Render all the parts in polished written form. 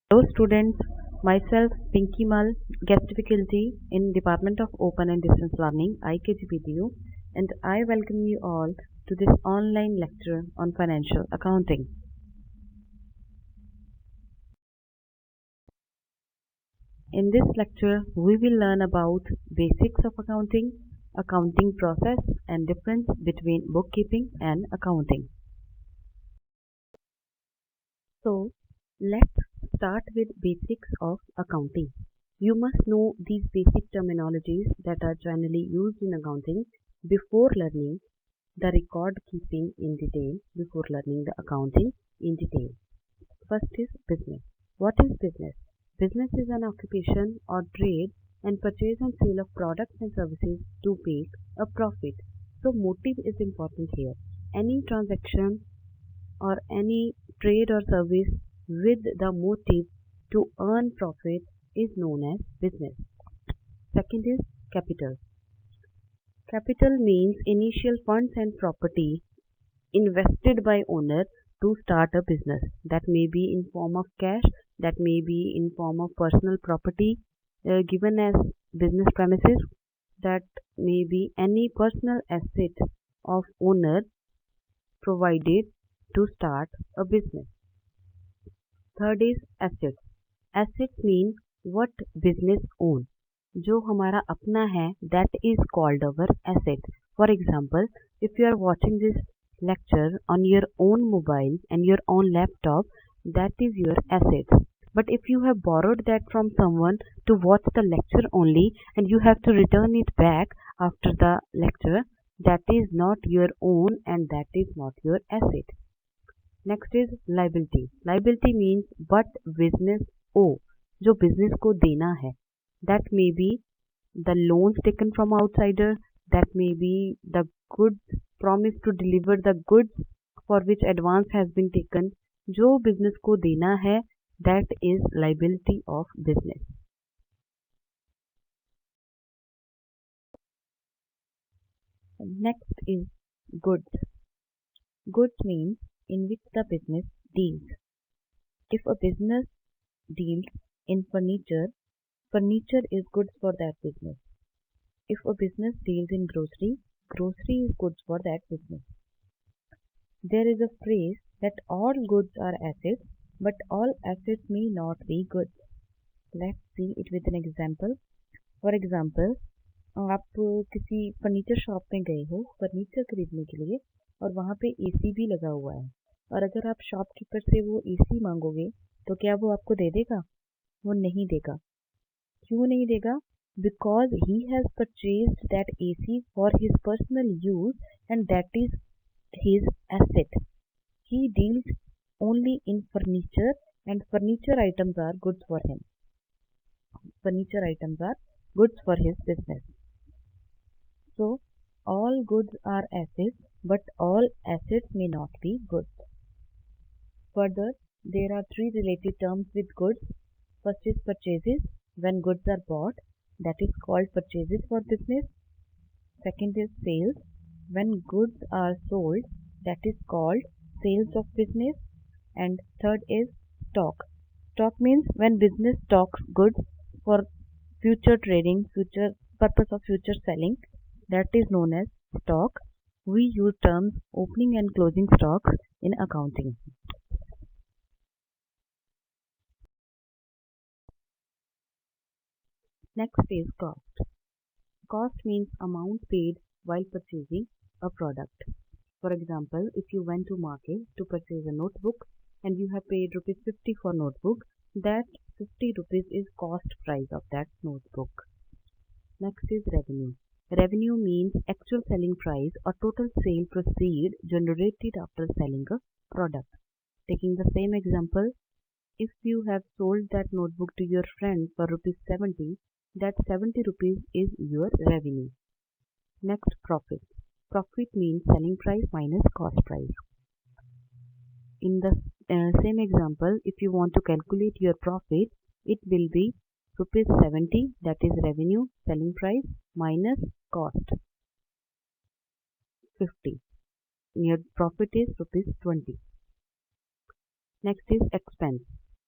Hello students, myself Pinky Mal, guest faculty in Department of Open and Distance Learning IKGPTU, and I welcome you all to this online lecture on financial accounting. In this lecture, we will learn about basics of accounting, accounting process and difference between bookkeeping and accounting. So, let's start with basics of accounting. You must know these basic terminologies that are generally used in accounting before learning the record keeping in detail, before learning the accounting in detail. First is business. What is business? Business is an occupation or trade and purchase and sale of products and services to make a profit. So motive is important here. Any transaction or any trade or service with the motive to earn profit is known as business. Second is capital. Capital means initial funds and property invested by owner to start a business. That may be in form of cash, that may be in form of personal property given as business premises, that may be any personal asset of owner provided to start a business. Third is assets. Assets mean what business own. जो हमारा अपना है that is called our asset. For example, if you are watching this lecture on your own mobile and your own laptop, that is your asset. But if you have borrowed that from someone to watch the lecture only and you have to return it back after the lecture, that is not your own and that is not your asset. Next is liability. Liability means what business owe, जो business को देना है. That may be the loans taken from outsider, that may be the goods promise to deliver the goods for which advance has been taken. जो business को देना है, that is liability of business. Next is goods. Goods means in which the business deals. If a business deals in furniture, furniture is goods for that business. If a business deals in grocery, grocery is goods for that business. There is a phrase that all goods are assets, but all assets may not be goods. Let's see it with an example. For example, आप किसी furniture shop में गए हो furniture खरीदने के लिए और वहाँ पे एसी भी लगा हुआ है और अगर आप शॉपकीपर से वो एसी मांगोगे तो क्या वो आपको दे देगा? वो नहीं देगा. क्यों नहीं देगा? Because he has purchased that AC for his personal use and that is his asset. He deals only in furniture and furniture items are goods for him. Furniture items are goods for his business. So, all goods are assets, but all assets may not be goods. Further, there are three related terms with goods. First is purchases. When goods are bought, that is called purchases for business. Second is sales. When goods are sold, that is called sales of business. And third is stock. Stock means when business stocks goods for future trading, future purpose of future selling, that is known as stock. We use terms opening and closing stocks in accounting. Next is cost. Cost means amount paid while purchasing a product. For example, if you went to market to purchase a notebook and you have paid rupees 50 for notebook, that 50 rupees is cost price of that notebook. Next is revenue. Revenue means actual selling price or total sale proceed generated after selling a product. Taking the same example, if you have sold that notebook to your friend for rupees 70, that 70 rupees is your revenue. Next, profit. Profit means selling price minus cost price. In the same example, if you want to calculate your profit, it will be rupees 70, that is revenue, selling price minus cost 50. Your profit is rupees 20. Next is expense.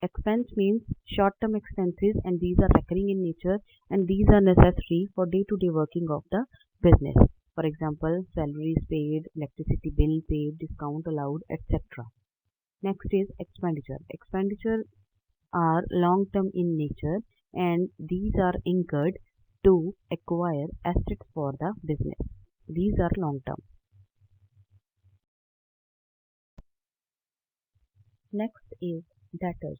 Expense Expense means short-term expenses, and these are recurring in nature, and these are necessary for day-to-day working of the business. For example, salaries paid, electricity bill paid, discount allowed, etc. Next is expenditure. Expenditure are long-term in nature, and these are incurred to acquire assets for the business. These are long-term. Next is debtors.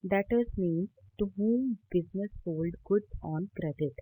Debtors means to whom business sold goods on credit.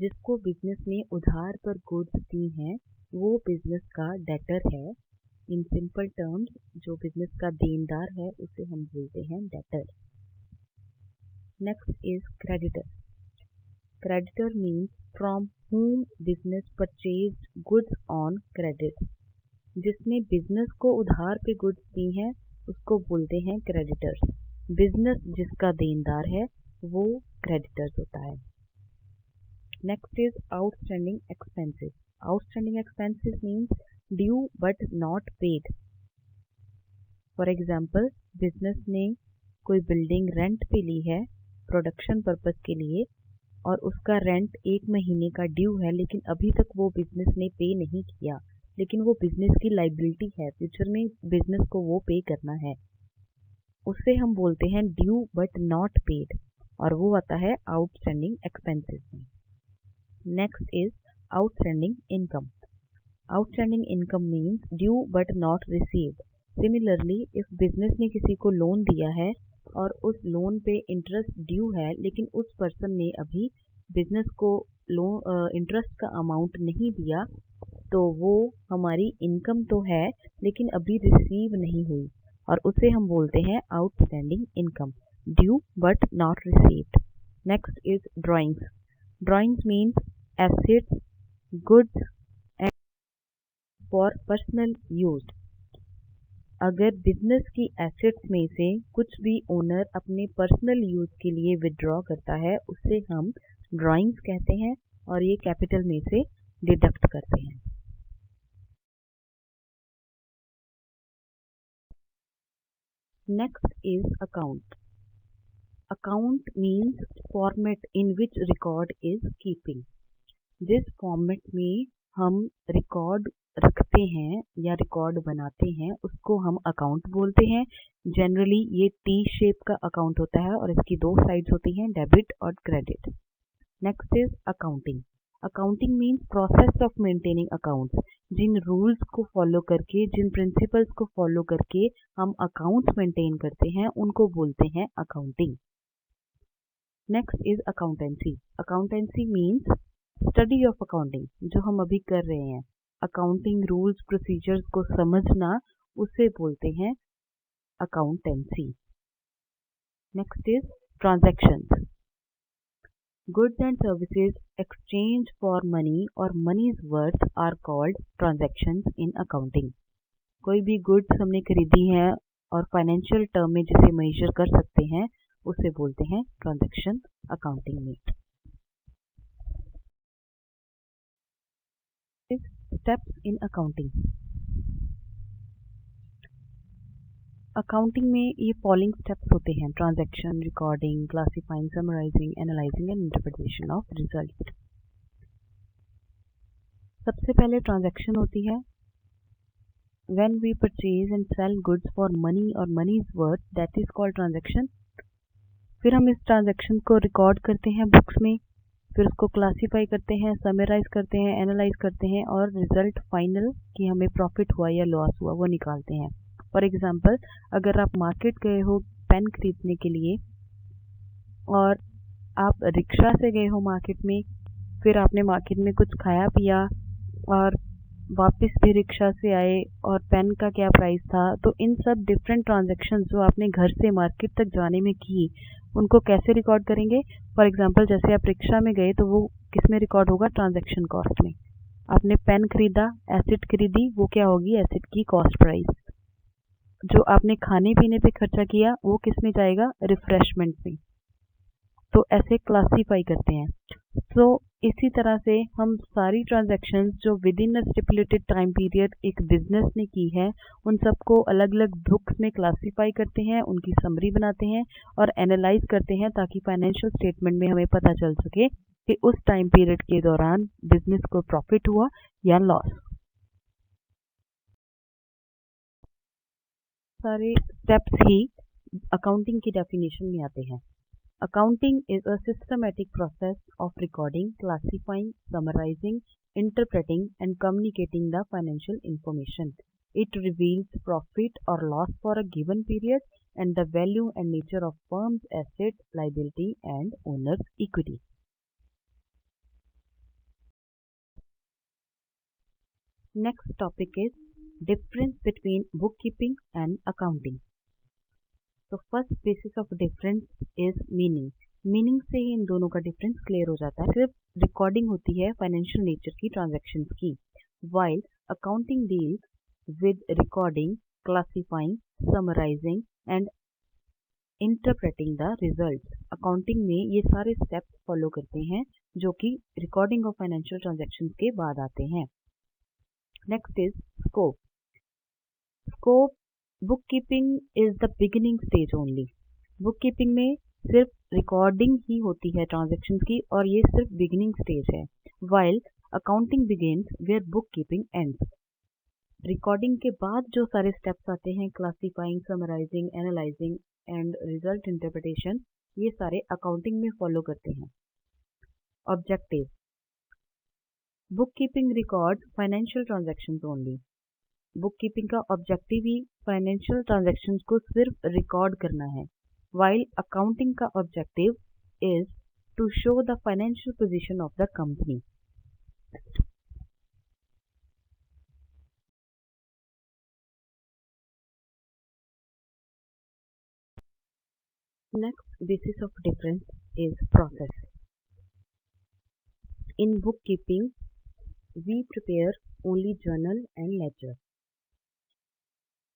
जिसको business ने उधार पर goods दी हैं वो business का debtor है. In simple terms जो business का देनदार है उसे हम बोलते हैं debtor. Next is creditor. Creditor means from whom business purchased goods on credit. जिसने बिजनेस को उधार पे गुड्स दी हैं उसको बोलते हैं क्रेडिटर्स. बिजनेस जिसका देनदार है वो क्रेडिटर्स होता है. Next is outstanding expenses. Outstanding expenses means due but not paid. For example, business ने कोई बिल्डिंग रेंट पे ली है प्रोडक्शन पर्पस के लिए और उसका रेंट 1 महीने का ड्यू है, लेकिन अभी तक वो बिजनेस ने पे नहीं किया, लेकिन वो बिजनेस की लाइबिलिटी है, फ्यूचर में बिजनेस को वो पे करना है. उससे हम बोलते हैं ड्यू बट नॉट पेड, और वो आता है आउटस्टैंडिंग एक्सपेंसेस में. Next is outstanding income. Outstanding income means due but not received. Similarly, if business ने किसी को लोन दिया है और उस लोन पे इंटरेस्ट ड्यू है, लेकिन उस पर्सन ने अभी बिजनेस को लोन इंटरेस्ट का अमाउंट नहीं दिया, तो वो हमारी इनकम तो है लेकिन अभी रिसीव नहीं हुई, और उसे हम बोलते हैं outstanding income, due but not received. Next is drawings. Drawings means assets, goods and for personal use. अगर बिजनेस की एसेट्स में से कुछ भी ओनर अपने पर्सनल यूज के लिए विड्रॉ करता है उसे हम ड्राइंग्स कहते हैं, और ये कैपिटल में से डिडक्ट करते हैं. Next is account. Account means format in which record is keeping. जिस फॉर्मेट में हम रिकॉर्ड रखते हैं या रिकॉर्ड बनाते हैं उसको हम अकाउंट बोलते हैं. जनरली ये टी शेप का अकाउंट होता है और इसकी 2 साइड्स होती हैं, डेबिट और credit. Next is accounting. Accounting means process of maintaining accounts. जिन रूल्स को फॉलो करके, जिन प्रिंसिपल्स को फॉलो करके हम अकाउंट्स मेंटेन करते हैं उनको बोलते हैं accounting. Next is accountancy. Accountancy means study of accounting, जो हम अभी कर रहे हैं. अकाउंटिंग रूल्स प्रोसीजर्स को समझना, उसे बोलते हैं accountancy. Next is transactions. Goods and services exchange for money और money's worth are called transactions in accounting. कोई भी गुड्स हमने खरीदी है और फाइनेंशियल टर्म में जिसे मेजर कर सकते हैं उसे बोलते हैं ट्रांजैक्शन अकाउंटिंग में. Steps in accounting. अकाउंटिंग में ये फॉलोइंग स्टेप्स होते हैं: transaction, recording, classifying, summarising, analysing and interpretation of result. सबसे पहले ट्रांजैक्शन होती है. When we purchase and sell goods for money और money is worth, that is called transaction. फिर हम इस ट्रांजैक्शन को रिकॉर्ड करते हैं बुक्स में, फिर उसको क्लासीफाई करते हैं, समराइज करते हैं, एनालाइज करते हैं, और रिजल्ट फाइनल कि हमें प्रॉफिट हुआ या लॉस हुआ वो निकालते हैं. फॉर एग्जांपल, अगर आप मार्केट गए हो पेन खरीदने के लिए और आप रिक्शा से गए हो मार्केट में, फिर आपने मार्केट में कुछ खाया पिया और वापस भी रिक्शा से आए और पेन का क्या प्राइस था, तो इन सब डिफरेंट ट्रांजैक्शन जो आपने घर से मार्केट तक जाने में की उनको कैसे रिकॉर्ड करेंगे. फॉर एग्जांपल, जैसे आप रिक्शा में गए तो वो किस में रिकॉर्ड होगा? ट्रांजैक्शन कॉस्ट में. आपने पेन खरीदा, एसेट खरीदी, वो क्या होगी? एसेट की कॉस्ट प्राइस. जो आपने खाने पीने पे खर्चा किया वो किस में जाएगा? रिफ्रेशमेंट में. तो ऐसे क्लासीफाई करते हैं. सो इसी तरह से हम सारी ट्रांजैक्शंस जो with in a stipulated time period एक बिजनेस ने की है उन सबको अलग अलग बुक्स में क्लासीफाई करते हैं, उनकी समरी बनाते हैं और एनालाइज करते हैं ताकि फाइनेंशियल स्टेटमेंट में हमें पता चल सके कि उस टाइम पीरियड के दौरान बिजनेस को प्रॉफिट हुआ या लॉस। सारे स्टेप्स ही अकाउंटिंग की डेफिनेशन में आते हैं। Accounting is a systematic process of recording, classifying, summarizing, interpreting, and communicating the financial information. It reveals profit or loss for a given period and the value and nature of firm's asset, liability, and owner's equity. Next topic is difference between bookkeeping and accounting. तो first basis of difference is meaning. Meaning से ही इन दोनों का difference clear हो जाता है। सिर्फ recording होती है फाइनेंशियल नेचर की ट्रांजैक्शंस की, while accounting deals with recording, classifying, summarising and interpreting the result. Accounting में ये सारे स्टेप्स फॉलो करते हैं जो कि रिकॉर्डिंग ऑफ फाइनेंशियल ट्रांजैक्शंस के बाद आते हैं। Next is scope. Scope bookkeeping is the beginning stage only. Bookkeeping में सिर्फ रिकॉर्डिंग ही होती है ट्रांजैक्शंस की और ये सिर्फ बिगिनिंग स्टेज है, while accounting begins where bookkeeping ends. Recording के बाद जो सारे स्टेप्स आते हैं, classifying, summarising, analysing and result interpretation, ये सारे अकाउंटिंग में फॉलो करते हैं। Objective bookkeeping record financial transactions only. Bookkeeping का ऑब्जेक्टिव ही फाइनेंशियल ट्रांजैक्शंस को सिर्फ रिकॉर्ड करना है, while accounting का objective is to show the financial position of the company. Next basis of difference is process. In bookkeeping, we prepare only journal and ledger,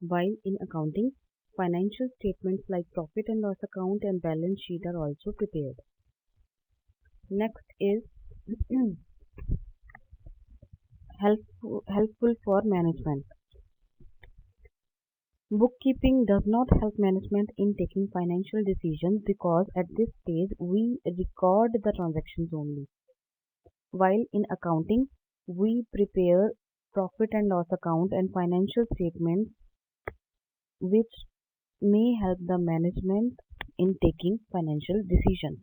while in accounting, financial statements like profit and loss account and balance sheet are also prepared. Next is helpful for management. Bookkeeping does not help management in taking financial decisions because at this stage we record the transactions only. While in accounting, we prepare profit and loss account and financial statements which may help the management in taking financial decisions.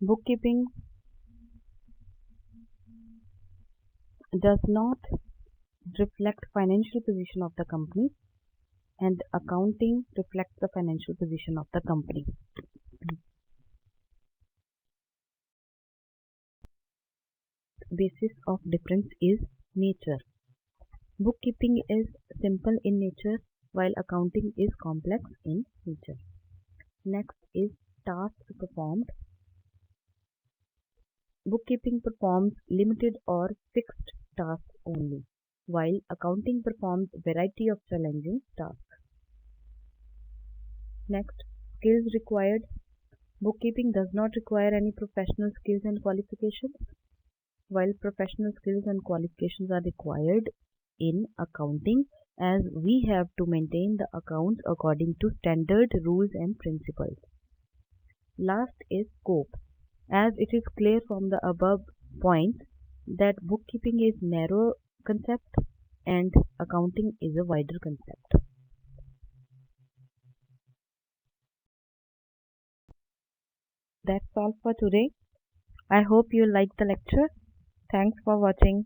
Bookkeeping does not reflect financial position of the company and accounting reflects the financial position of the company. Basis of difference is nature. Bookkeeping is simple in nature while accounting is complex in nature. Next is tasks performed. Bookkeeping performs limited or fixed tasks only, while accounting performs variety of challenging tasks. Next, skills required. Bookkeeping does not require any professional skills and qualifications, while professional skills and qualifications are required in accounting as we have to maintain the accounts according to standard rules and principles. Last is scope. As it is clear from the above points that bookkeeping is narrow concept and accounting is a wider concept. That's all for today. I hope you liked the lecture. Thanks for watching.